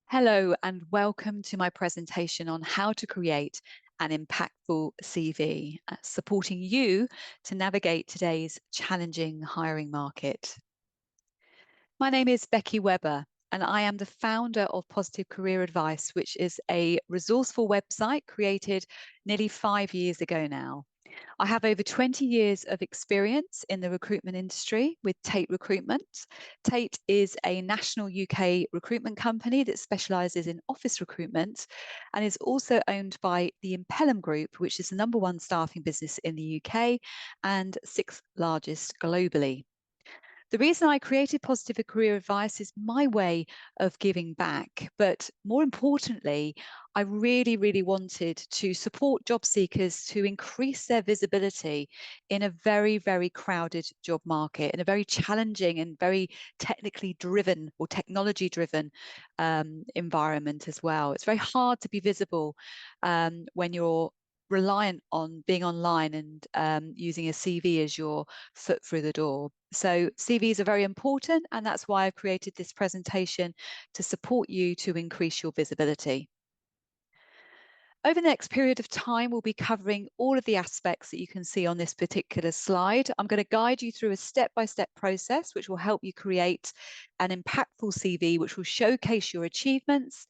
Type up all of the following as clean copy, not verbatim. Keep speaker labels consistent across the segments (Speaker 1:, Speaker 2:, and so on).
Speaker 1: Hello and welcome to my presentation on how to create an impactful CV, supporting you to navigate today's challenging hiring market. My name is Becky Webber, and I am the founder of Positive Career Advice, which is a resourceful website created nearly 5 years ago now. I have over 20 years of experience in the recruitment industry with Tate Recruitment. Tate is a national UK recruitment company that specialises in office recruitment and is also owned by the Impellum Group, which is the #1 staffing business in the UK and 6th largest globally. The reason I created Positive Career Advice is my way of giving back. But more importantly, I really wanted to support job seekers to increase their visibility in a very crowded job market, in a very challenging and very technically driven or technology driven environment as well. It's very hard to be visible when you're reliant on being online and using a CV as your foot through the door. So CVs are very important, and that's why I've created this presentation to support you to increase your visibility. Over the next period of time, we'll be covering all of the aspects that you can see on this particular slide. I'm going to guide you through a step-by-step process, which will help you create an impactful CV, which will showcase your achievements,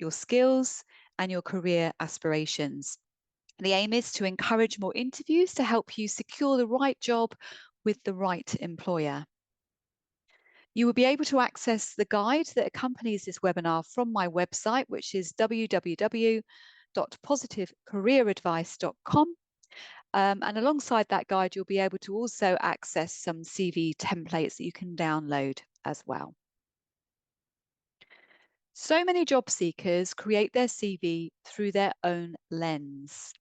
Speaker 1: your skills, and your career aspirations. The aim is to encourage more interviews to help you secure the right job with the right employer. You will be able to access the guide that accompanies this webinar from my website, which is www.positivecareeradvice.com. And alongside that guide, you'll be able to also access some CV templates that you can download as well. So many job seekers create their CV through their own lens,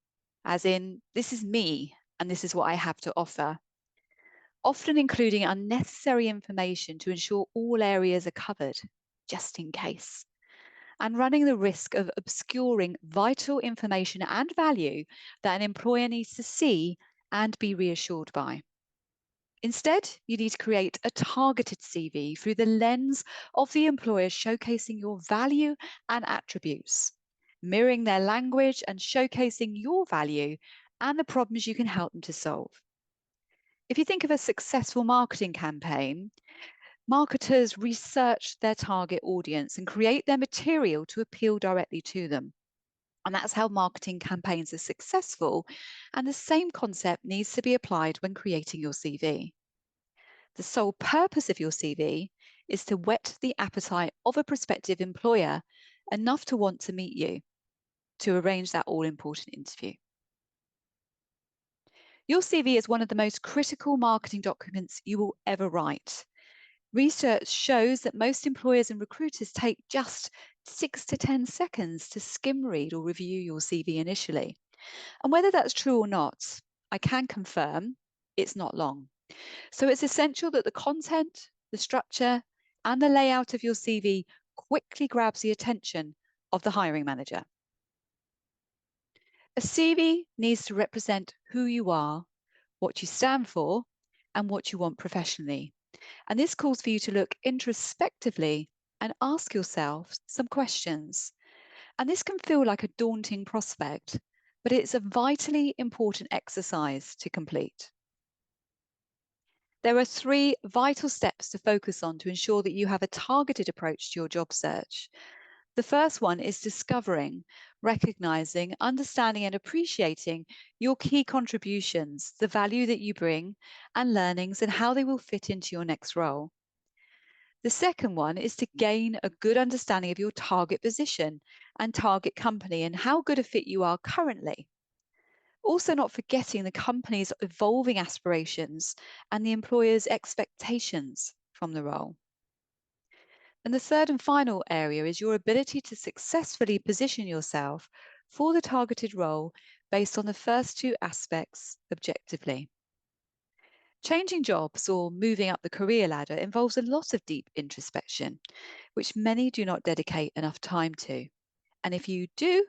Speaker 1: as in, this is me and this is what I have to offer, often including unnecessary information to ensure all areas are covered, just in case, and running the risk of obscuring vital information and value that an employer needs to see and be reassured by. Instead, you need to create a targeted CV through the lens of the employer, showcasing your value and attributes, mirroring their language and showcasing your value and the problems you can help them to solve. If you think of a successful marketing campaign, marketers research their target audience and create their material to appeal directly to them. And that's how marketing campaigns are successful. And the same concept needs to be applied when creating your CV. The sole purpose of your CV is to whet the appetite of a prospective employer enough to want to meet you, to arrange that all-important interview. Your CV is one of the most critical marketing documents you will ever write. Research shows that most employers and recruiters take just 6 to 10 seconds to skim read or review your CV initially. And whether that's true or not, I can confirm it's not long. So it's essential that the content, the structure, and the layout of your CV quickly grabs the attention of the hiring manager. A CV needs to represent who you are, what you stand for, and what you want professionally. And this calls for you to look introspectively and ask yourself some questions. And this can feel like a daunting prospect, but it's a vitally important exercise to complete. There are 3 vital steps to focus on to ensure that you have a targeted approach to your job search. The first one is discovering, recognizing, understanding, and appreciating your key contributions, the value that you bring, and learnings, and how they will fit into your next role. The second one is to gain a good understanding of your target position and target company and how good a fit you are currently. Also, not forgetting the company's evolving aspirations and the employer's expectations from the role. And the third and final area is your ability to successfully position yourself for the targeted role based on the first 2 aspects objectively. Changing jobs or moving up the career ladder involves a lot of deep introspection, which many do not dedicate enough time to. And if you do,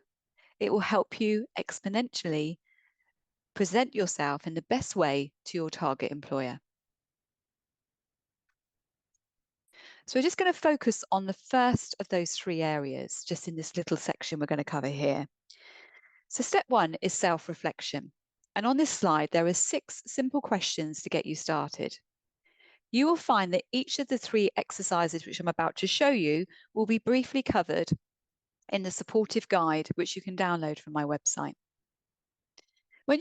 Speaker 1: it will help you exponentially present yourself in the best way to your target employer. So we're just going to focus on the first of those three areas, just in this little section we're going to cover here. So step one is self-reflection. And on this slide, there are 6 simple questions to get you started. You will find that each of the 3 exercises which I'm about to show you will be briefly covered in the supportive guide, which you can download from my website. When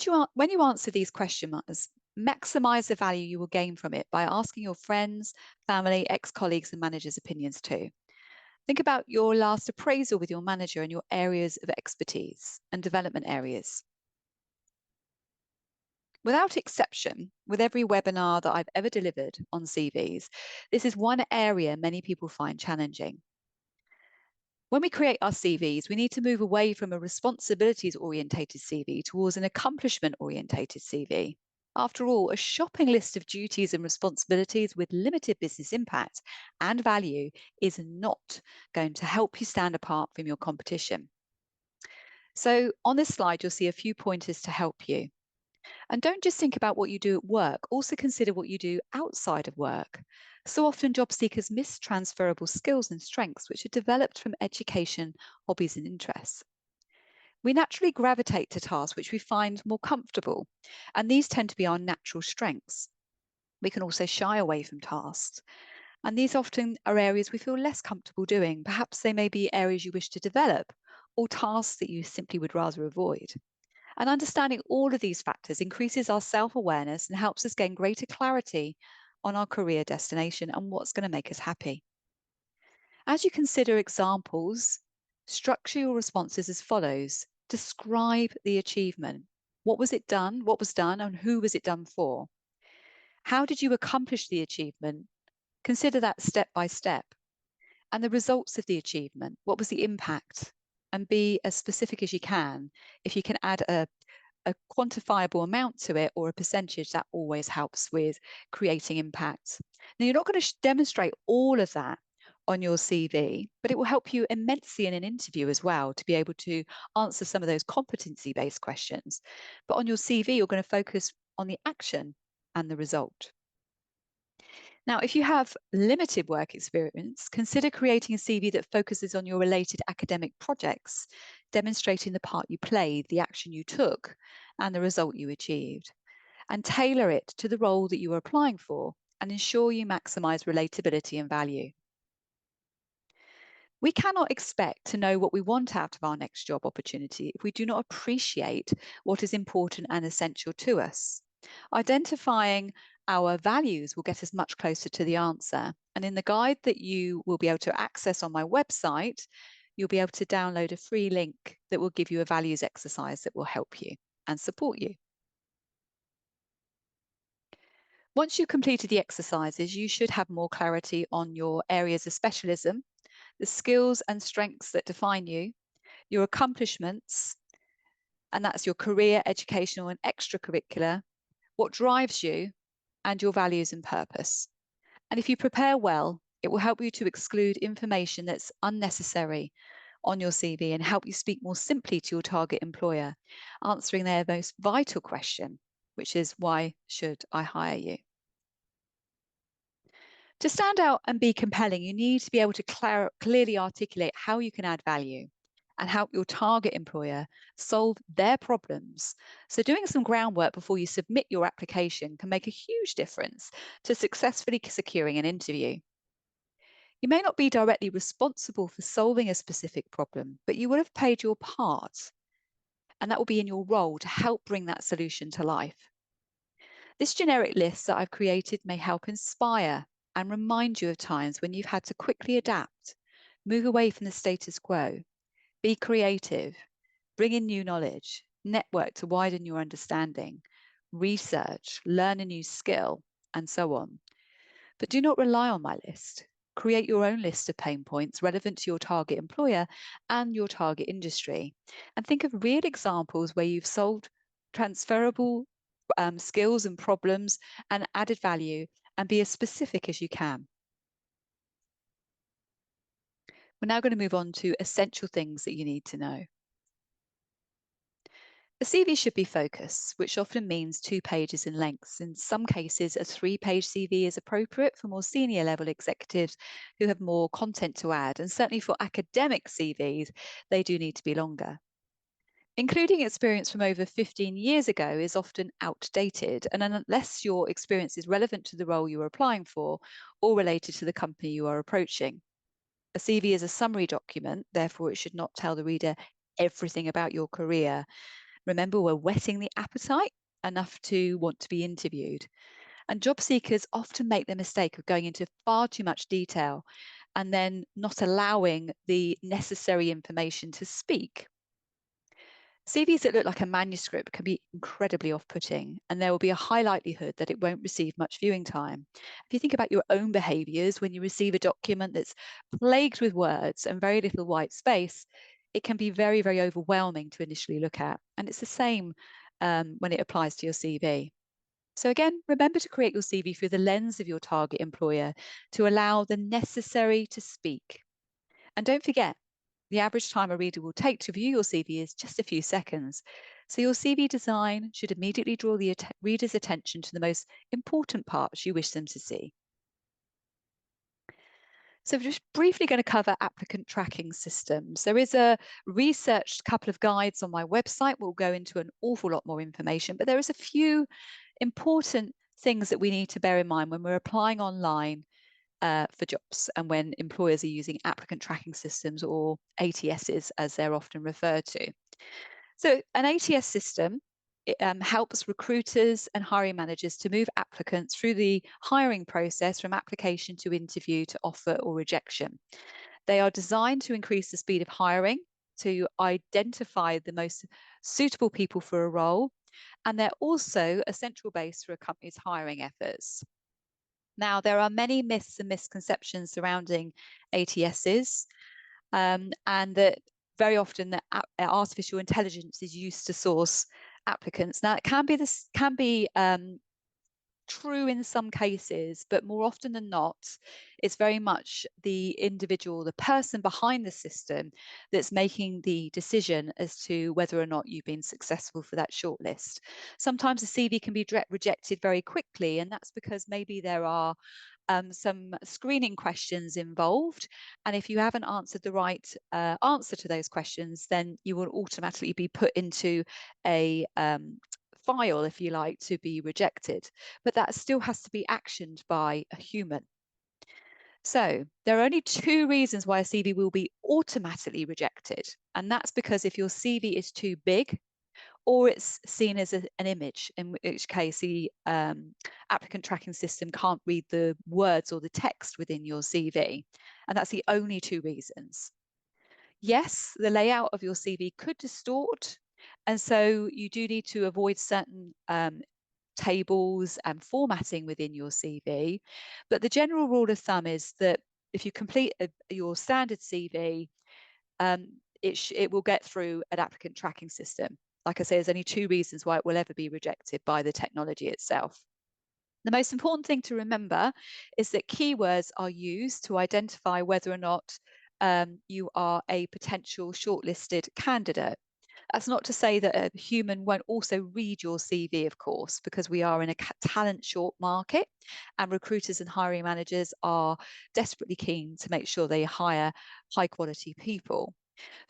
Speaker 1: you answer these questions, maximize the value you will gain from it by asking your friends, family, ex-colleagues, and managers' opinions too. Think about your last appraisal with your manager and your areas of expertise and development areas. Without exception, with every webinar that I've ever delivered on CVs, this is one area many people find challenging. When we create our CVs, we need to move away from a responsibilities-orientated CV towards an accomplishment-orientated CV. After all, a shopping list of duties and responsibilities with limited business impact and value is not going to help you stand apart from your competition. So on this slide, you'll see a few pointers to help you. And don't just think about what you do at work, also consider what you do outside of work. So often job seekers miss transferable skills and strengths which are developed from education, hobbies and interests. We naturally gravitate to tasks which we find more comfortable, and these tend to be our natural strengths. We can also shy away from tasks, and these often are areas we feel less comfortable doing. Perhaps they may be areas you wish to develop or tasks that you simply would rather avoid. And understanding all of these factors increases our self-awareness and helps us gain greater clarity on our career destination and what's going to make us happy. As you consider examples, structure your responses as follows. Describe the achievement. What was it done? What was done and who was it done for? How did you accomplish the achievement? Consider that step by step. And the results of the achievement. What was the impact? And be as specific as you can. If you can add a quantifiable amount to it or a percentage, that always helps with creating impact. Now, you're not going to demonstrate all of that on your CV, but it will help you immensely in an interview as well to be able to answer some of those competency-based questions. But on your CV, you're going to focus on the action and the result. Now, if you have limited work experience, consider creating a CV that focuses on your related academic projects, demonstrating the part you played, the action you took, and the result you achieved. And tailor it to the role that you are applying for and ensure you maximize relatability and value. We cannot expect to know what we want out of our next job opportunity if we do not appreciate what is important and essential to us. Identifying our values will get us much closer to the answer. And in the guide that you will be able to access on my website, you'll be able to download a free link that will give you a values exercise that will help you and support you. Once you've completed the exercises, you should have more clarity on your areas of specialism, the skills and strengths that define you, your accomplishments, and that's your career, educational and extracurricular, what drives you, and your values and purpose. And if you prepare well, it will help you to exclude information that's unnecessary on your CV and help you speak more simply to your target employer, answering their most vital question, which is, why should I hire you? To stand out and be compelling, you need to be able to clearly articulate how you can add value and help your target employer solve their problems. So doing some groundwork before you submit your application can make a huge difference to successfully securing an interview. You may not be directly responsible for solving a specific problem, but you will have played your part, and that will be in your role to help bring that solution to life. This generic list that I've created may help inspire and remind you of times when you've had to quickly adapt, move away from the status quo, be creative, bring in new knowledge, network to widen your understanding, research, learn a new skill, and so on. But do not rely on my list. Create your own list of pain points relevant to your target employer and your target industry. And think of real examples where you've solved transferable skills and problems and added value, and be as specific as you can. We're now going to move on to essential things that you need to know. A CV should be focused, which often means 2 pages in length. In some cases, a 3-page CV is appropriate for more senior level executives who have more content to add. And certainly for academic CVs, they do need to be longer. Including experience from over 15 years ago is often outdated, and unless your experience is relevant to the role you are applying for or related to the company you are approaching. A CV is a summary document, therefore, it should not tell the reader everything about your career. Remember, we're whetting the appetite enough to want to be interviewed. And job seekers often make the mistake of going into far too much detail and then not allowing the necessary information to speak. CVs that look like a manuscript can be incredibly off-putting, and there will be a high likelihood that it won't receive much viewing time. If you think about your own behaviours when you receive a document that's plagued with words and very little white space, it can be very, very overwhelming to initially look at. And it's the same when it applies to your CV. So again, remember to create your CV through the lens of your target employer to allow the necessary to speak. And don't forget, the average time a reader will take to view your CV is just a few seconds. So your CV design should immediately draw the reader's attention to the most important parts you wish them to see. So we're just briefly going to cover applicant tracking systems. There is a researched couple of guides on my website. We'll go into an awful lot more information, but there is a few important things that we need to bear in mind when we're applying online for jobs and when employers are using applicant tracking systems, or ATSs as they're often referred to. So an ATS system helps recruiters and hiring managers to move applicants through the hiring process from application to interview to offer or rejection. They are designed to increase the speed of hiring, to identify the most suitable people for a role, and they're also a central base for a company's hiring efforts. Now, there are many myths and misconceptions surrounding ATSs, and that very often that artificial intelligence is used to source applicants. Now, it can be true in some cases, but more often than not, it's very much the individual, the person behind the system that's making the decision as to whether or not you've been successful for that shortlist. Sometimes a CV can be rejected very quickly, and that's because maybe there are some screening questions involved. And if you haven't answered the right answer to those questions, then you will automatically be put into a file, if you like, to be rejected. But that still has to be actioned by a human. So there are only 2 reasons why a CV will be automatically rejected. And that's because if your CV is too big, or it's seen as an image, in which case the applicant tracking system can't read the words or the text within your CV. And that's the only 2 reasons. Yes, the layout of your CV could distort, and so you do need to avoid certain tables and formatting within your CV. But the general rule of thumb is that if you complete your standard CV, it will get through an applicant tracking system. Like I say, there's only 2 reasons why it will ever be rejected by the technology itself. The most important thing to remember is that keywords are used to identify whether or not you are a potential shortlisted candidate. That's not to say that a human won't also read your CV, of course, because we are in a talent short market and recruiters and hiring managers are desperately keen to make sure they hire high quality people.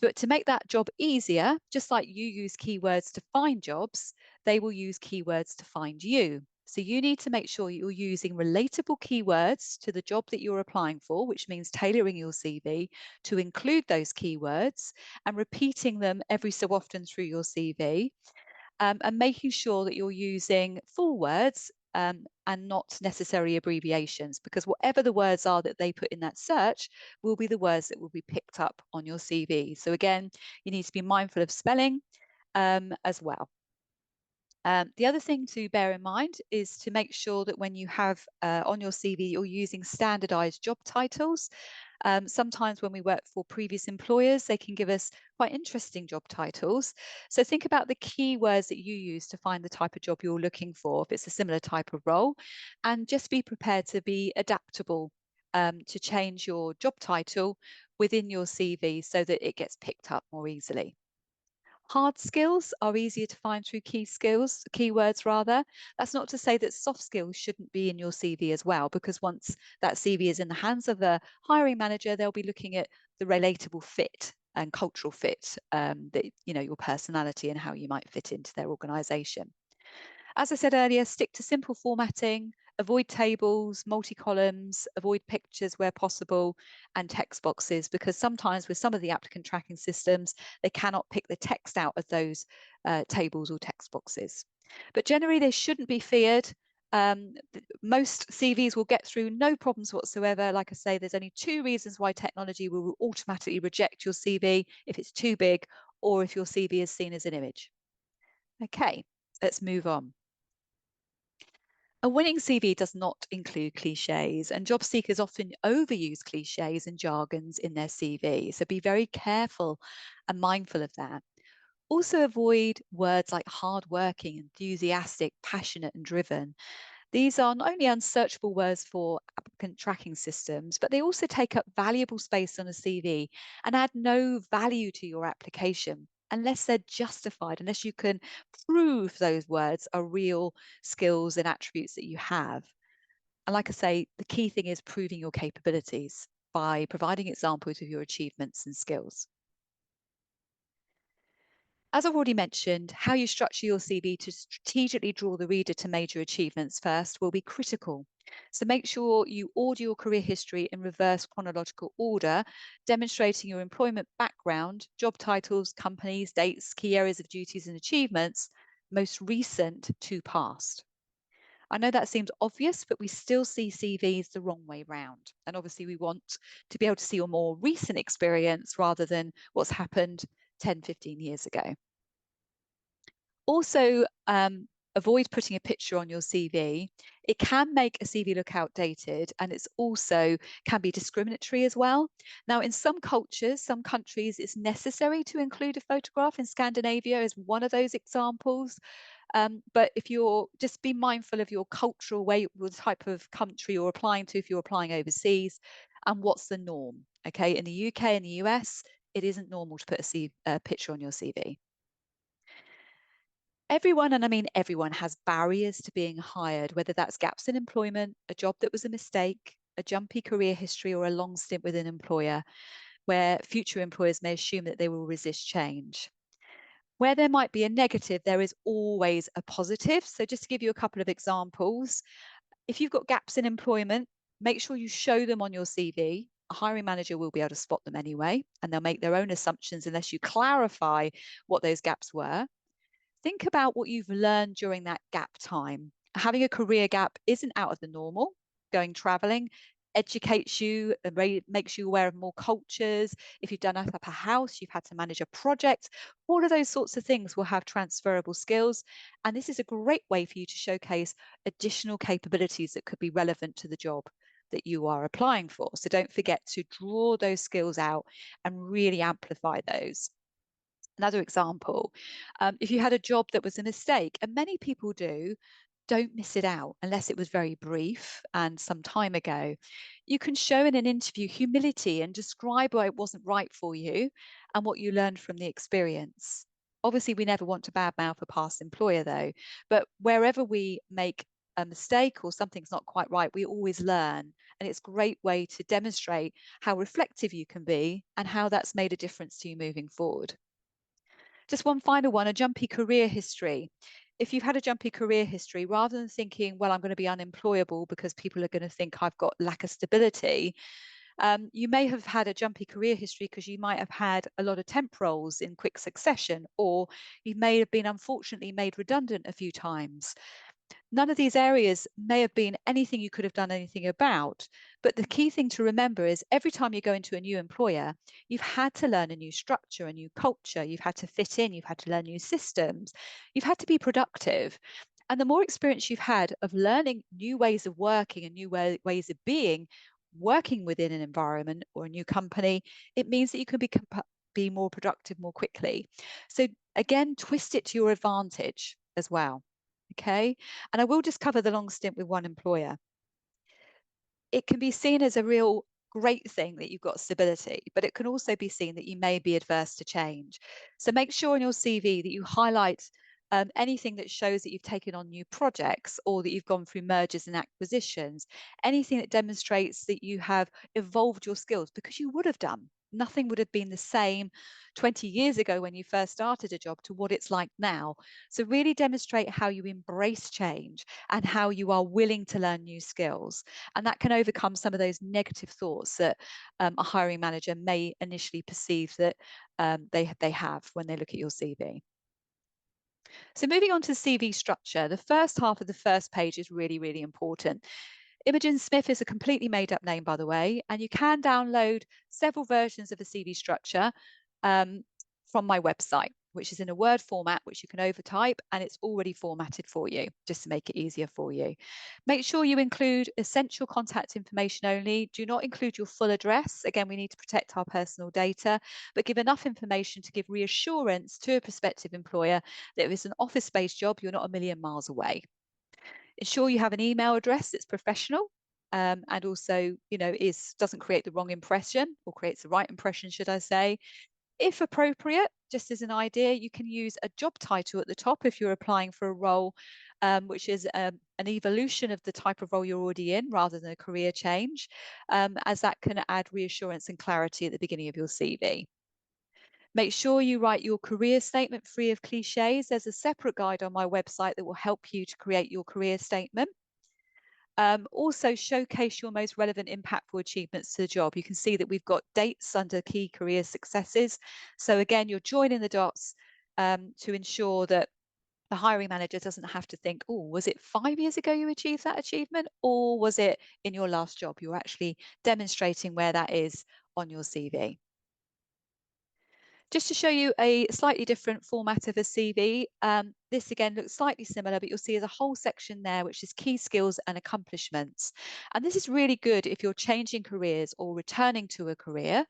Speaker 1: But to make that job easier, just like you use keywords to find jobs, they will use keywords to find you. So you need to make sure you're using relatable keywords to the job that you're applying for, which means tailoring your CV to include those keywords and repeating them every so often through your CV, and making sure that you're using full words and not necessary abbreviations, because whatever the words are that they put in that search will be the words that will be picked up on your CV. So again, you need to be mindful of spelling as well. The other thing to bear in mind is to make sure that when you have on your CV, you're using standardized job titles. Sometimes when we work for previous employers, they can give us quite interesting job titles. So think about the keywords that you use to find the type of job you're looking for, if it's a similar type of role, and just be prepared to be adaptable to change your job title within your CV so that it gets picked up more easily. Hard skills are easier to find through keywords rather. That's not to say that soft skills shouldn't be in your CV as well, because once that CV is in the hands of a hiring manager, they'll be looking at the relatable fit and cultural fit, that, your personality and how you might fit into their organization. As I said earlier, stick to simple formatting, avoid tables, multi-columns, avoid pictures where possible, and text boxes, because sometimes with some of the applicant tracking systems, they cannot pick the text out of those tables or text boxes. But generally, they shouldn't be feared. Most CVs will get through no problems whatsoever. Like I say, there's only two reasons why technology will automatically reject your CV: if it's too big or if your CV is seen as an image. Okay, let's move on. A winning CV does not include cliches, and job seekers often overuse cliches and jargons in their CV. So be very careful and mindful of that. Also, avoid words like hardworking, enthusiastic, passionate, and driven. These are not only unsearchable words for applicant tracking systems, but they also take up valuable space on a CV and add no value to your application unless they're justified, unless you can prove those words are real skills and attributes that you have. And like I say, the key thing is proving your capabilities by providing examples of your achievements and skills. As I've already mentioned, how you structure your CV to strategically draw the reader to major achievements first will be critical. So make sure you order your career history in reverse chronological order, demonstrating your employment background, job titles, companies, dates, key areas of duties and achievements, most recent to past. I know that seems obvious, but we still see CVs the wrong way round. And obviously, we want to be able to see your more recent experience rather than what's happened 10, 15 years ago. Also, avoid putting a picture on your CV. It can make a CV look outdated, and it's also can be discriminatory as well. Now, in some cultures, some countries, it's necessary to include a photograph. In Scandinavia is one of those examples. But if you're just be mindful of your cultural way, the type of country you're applying to, if you're applying overseas, and what's the norm. Okay, in the UK and the US, it isn't normal to put a picture on your CV. Everyone, and I mean everyone, has barriers to being hired, whether that's gaps in employment, a job that was a mistake, a jumpy career history, or a long stint with an employer, where future employers may assume that they will resist change. Where there might be a negative, there is always a positive. So just to give you a couple of examples, if you've got gaps in employment, make sure you show them on your CV. A hiring manager will be able to spot them anyway, and they'll make their own assumptions unless you clarify what those gaps were. Think about what you've learned during that gap time. Having a career gap isn't out of the normal. Going traveling educates you and makes you aware of more cultures. If you've done up a house, you've had to manage a project, all of those sorts of things will have transferable skills. And this is a great way for you to showcase additional capabilities that could be relevant to the job that you are applying for. So don't forget to draw those skills out and really amplify those. Another example, if you had a job that was a mistake, and many people do, don't miss it out unless it was very brief and some time ago. You can show in an interview humility and describe why it wasn't right for you and what you learned from the experience. Obviously, we never want to badmouth a past employer, though, but wherever we make a mistake or something's not quite right, we always learn. And it's a great way to demonstrate how reflective you can be and how that's made a difference to you moving forward. Just one final one, a jumpy career history. If you've had a jumpy career history, rather than thinking, well, I'm going to be unemployable because people are going to think I've got lack of stability, you may have had a jumpy career history because you might have had a lot of temp roles in quick succession, or you may have been unfortunately made redundant a few times. None of these areas may have been anything you could have done anything about. But the key thing to remember is every time you go into a new employer, you've had to learn a new structure, a new culture. You've had to fit in. You've had to learn new systems. You've had to be productive. And the more experience you've had of learning new ways of working and new ways of being, working within an environment or a new company, it means that you can be more productive more quickly. So again, twist it to your advantage as well. Okay. And I will just cover the long stint with one employer. It can be seen as a real great thing that you've got stability, but it can also be seen that you may be adverse to change. So make sure in your CV that you highlight anything that shows that you've taken on new projects or that you've gone through mergers and acquisitions, anything that demonstrates that you have evolved your skills, because you would have done. Nothing would have been the same 20 years ago when you first started a job to what it's like now. So, really demonstrate how you embrace change and how you are willing to learn new skills. And that can overcome some of those negative thoughts that a hiring manager may initially perceive that they have when they look at your CV. So moving on to CV structure, the first half of the first page is really, really important. Imogen Smith is a completely made up name, by the way, and you can download several versions of the CV structure um, from my website, which is in a Word format, which you can overtype, and it's already formatted for you, just to make it easier for you. Make sure you include essential contact information only. Do not include your full address. Again, we need to protect our personal data, but give enough information to give reassurance to a prospective employer that if it's an office-based job, you're not a million miles away. Ensure you have an email address that's professional, and also, doesn't create the wrong impression, or creates the right impression, should I say. If appropriate, just as an idea, you can use a job title at the top if you're applying for a role which is an evolution of the type of role you're already in rather than a career change, as that can add reassurance and clarity at the beginning of your CV. Make sure you write your career statement free of cliches. There's a separate guide on my website that will help you to create your career statement. Also showcase your most relevant, impactful achievements to the job. You can see that we've got dates under key career successes. So again, you're joining the dots to ensure that the hiring manager doesn't have to think, oh, was it 5 years ago you achieved that achievement? Or was it in your last job? You're actually demonstrating where that is on your CV. Just to show you a slightly different format of a CV, this again looks slightly similar, but you'll see there's a whole section there which is key skills and accomplishments. And this is really good if you're changing careers or returning to a career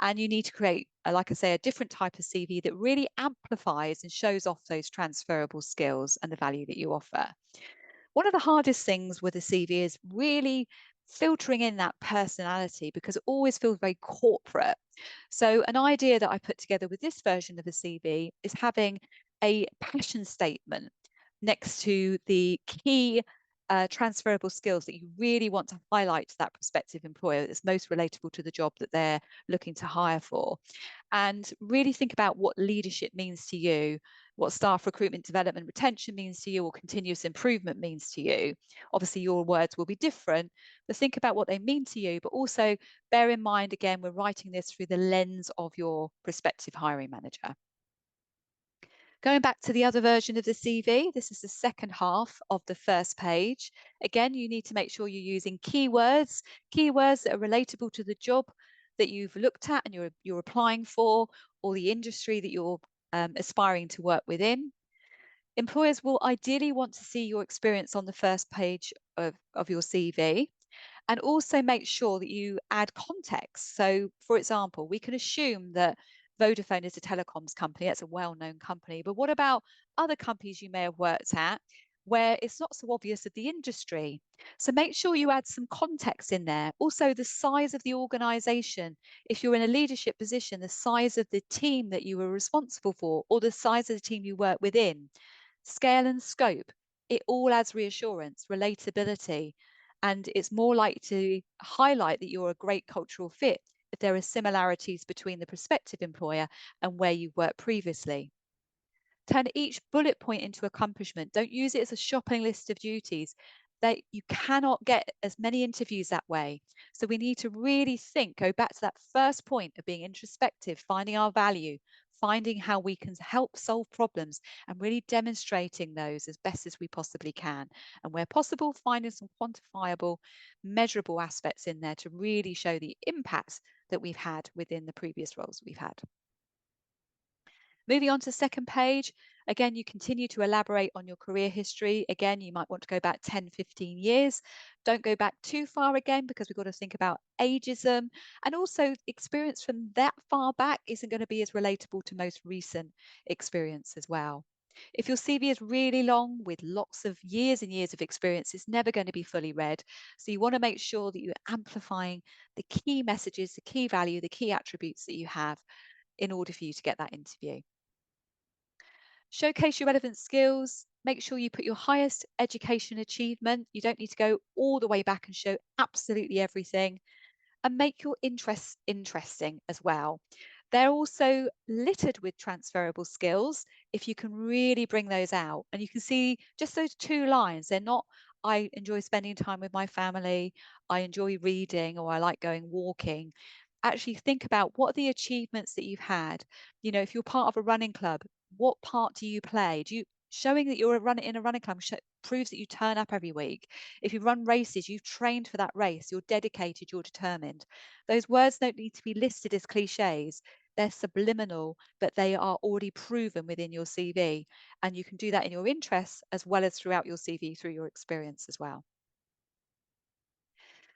Speaker 1: and you need to create, like I say, a different type of CV that really amplifies and shows off those transferable skills and the value that you offer. One of the hardest things with a CV is really filtering in that personality because it always feels very corporate. So, an idea that I put together with this version of a CV is having a passion statement next to the key transferable skills that you really want to highlight to that prospective employer that's most relatable to the job that they're looking to hire for. And really think about what leadership means to you, what staff recruitment, development, retention means to you, or continuous improvement means to you. Obviously, your words will be different, but think about what they mean to you. But also bear in mind, again, we're writing this through the lens of your prospective hiring manager. Going back to the other version of the CV, this is the second half of the first page. Again, you need to make sure you're using keywords that are relatable to the job that you've looked at and you're applying for, or the industry that you're aspiring to work within. Employers will ideally want to see your experience on the first page of your CV. And also make sure that you add context. So, for example, we can assume that Vodafone is a telecoms company, that's a well-known company, but what about other companies you may have worked at where it's not so obvious of the industry? So make sure you add some context in there. Also, the size of the organization. If you're in a leadership position, the size of the team that you were responsible for, or the size of the team you work within. Scale and scope. It all adds reassurance, relatability, and it's more likely to highlight that you're a great cultural fit if there are similarities between the prospective employer and where you worked previously. Turn each bullet point into accomplishment. Don't use it as a shopping list of duties. That you cannot get as many interviews that way. So we need to really think, go back to that first point of being introspective, finding our value, finding how we can help solve problems, and really demonstrating those as best as we possibly can. And where possible, finding some quantifiable, measurable aspects in there to really show the impacts that we've had within the previous roles we've had. Moving on to the second page, again, you continue to elaborate on your career history. Again, you might want to go back 10, 15 years. Don't go back too far again, because we've got to think about ageism. And also experience from that far back isn't going to be as relatable to most recent experience as well. If your CV is really long with lots of years and years of experience, it's never going to be fully read. So you want to make sure that you're amplifying the key messages, the key value, the key attributes that you have in order for you to get that interview. Showcase your relevant skills. Make sure you put your highest education achievement. You don't need to go all the way back and show absolutely everything, and make your interests interesting as well. They're also littered with transferable skills if you can really bring those out. And you can see just those two lines. They're not, I enjoy spending time with my family, I enjoy reading, or I like going walking. Actually, think about what are the achievements that you've had. You know, if you're part of a running club, what part do you play? Do you showing that you're in a running club proves that you turn up every week. If you run races, you've trained for that race, you're dedicated, you're determined. Those words don't need to be listed as cliches. They're subliminal, but they are already proven within your CV. And you can do that in your interests as well as throughout your CV through your experience as well.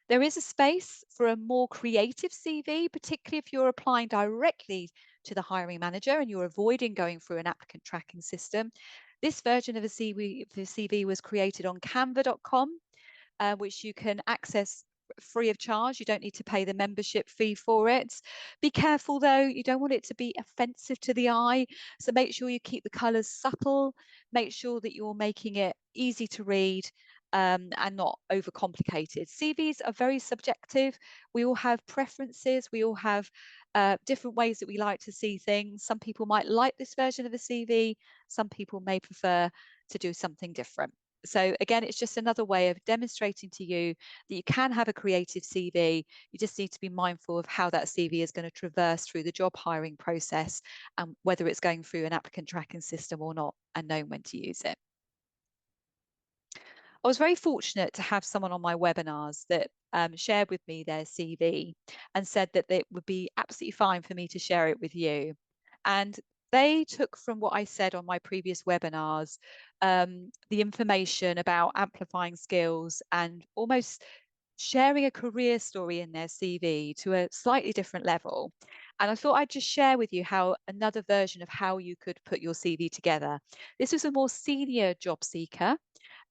Speaker 1: There is a space for a more creative CV, particularly if you're applying directly to the hiring manager and you're avoiding going through an applicant tracking system. This version of the CV was created on canva.com, which you can access free of charge. You don't need to pay the membership fee for it. Be careful though, you don't want it to be offensive to the eye. So make sure you keep the colors subtle, make sure that you're making it easy to read. And not overcomplicated. CVs are very subjective. We all have preferences. We all have different ways that we like to see things. Some people might like this version of a CV. Some people may prefer to do something different. So again, it's just another way of demonstrating to you that you can have a creative CV. You just need to be mindful of how that CV is going to traverse through the job hiring process and whether it's going through an applicant tracking system or not, and knowing when to use it. I was very fortunate to have someone on my webinars that shared with me their CV and said that it would be absolutely fine for me to share it with you. And they took from what I said on my previous webinars the information about amplifying skills and almost sharing a career story in their CV to a slightly different level. And I thought I'd just share with you how another version of how you could put your CV together. This was a more senior job seeker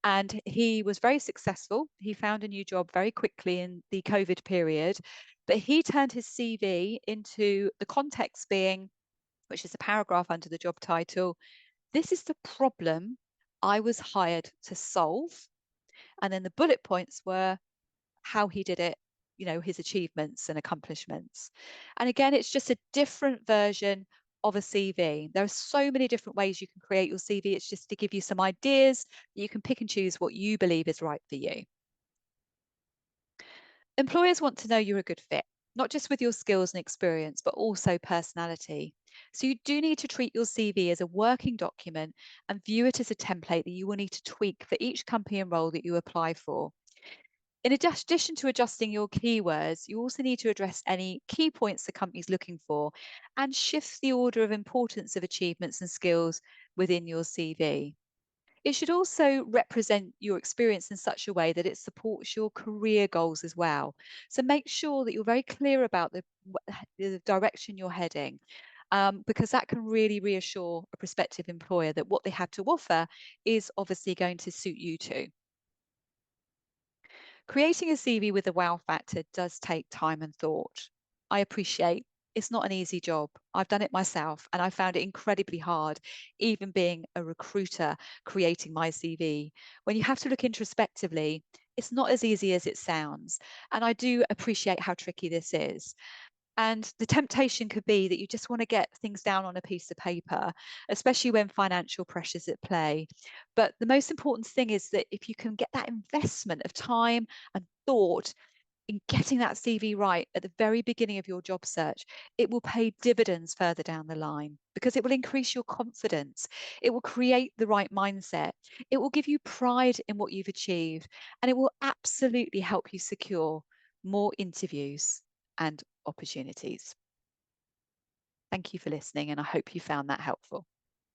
Speaker 1: and he was very successful. He found a new job very quickly in the COVID period, but he turned his CV into the context being, which is a paragraph under the job title, this is the problem I was hired to solve. And then the bullet points were how he did it, you know, his achievements and accomplishments. And again, it's just a different version of a CV. There are so many different ways you can create your CV. It's just to give you some ideas. You can pick and choose what you believe is right for you. Employers want to know you're a good fit, not just with your skills and experience, but also personality. So you do need to treat your CV as a working document and view it as a template that you will need to tweak for each company and role that you apply for. In addition to adjusting your keywords, you also need to address any key points the company's looking for and shift the order of importance of achievements and skills within your CV. It should also represent your experience in such a way that it supports your career goals as well. So make sure that you're very clear about the direction you're heading, because that can really reassure a prospective employer that what they have to offer is obviously going to suit you too. Creating a CV with a wow factor does take time and thought. I appreciate it's not an easy job. I've done it myself and I found it incredibly hard, even being a recruiter creating my CV. When you have to look introspectively, it's not as easy as it sounds. And I do appreciate how tricky this is. And the temptation could be that you just want to get things down on a piece of paper, especially when financial pressures at play. But the most important thing is that if you can get that investment of time and thought in getting that CV right at the very beginning of your job search, it will pay dividends further down the line because it will increase your confidence. It will create the right mindset. It will give you pride in what you've achieved, and it will absolutely help you secure more interviews and opportunities. Thank you for listening, and I hope you found that helpful.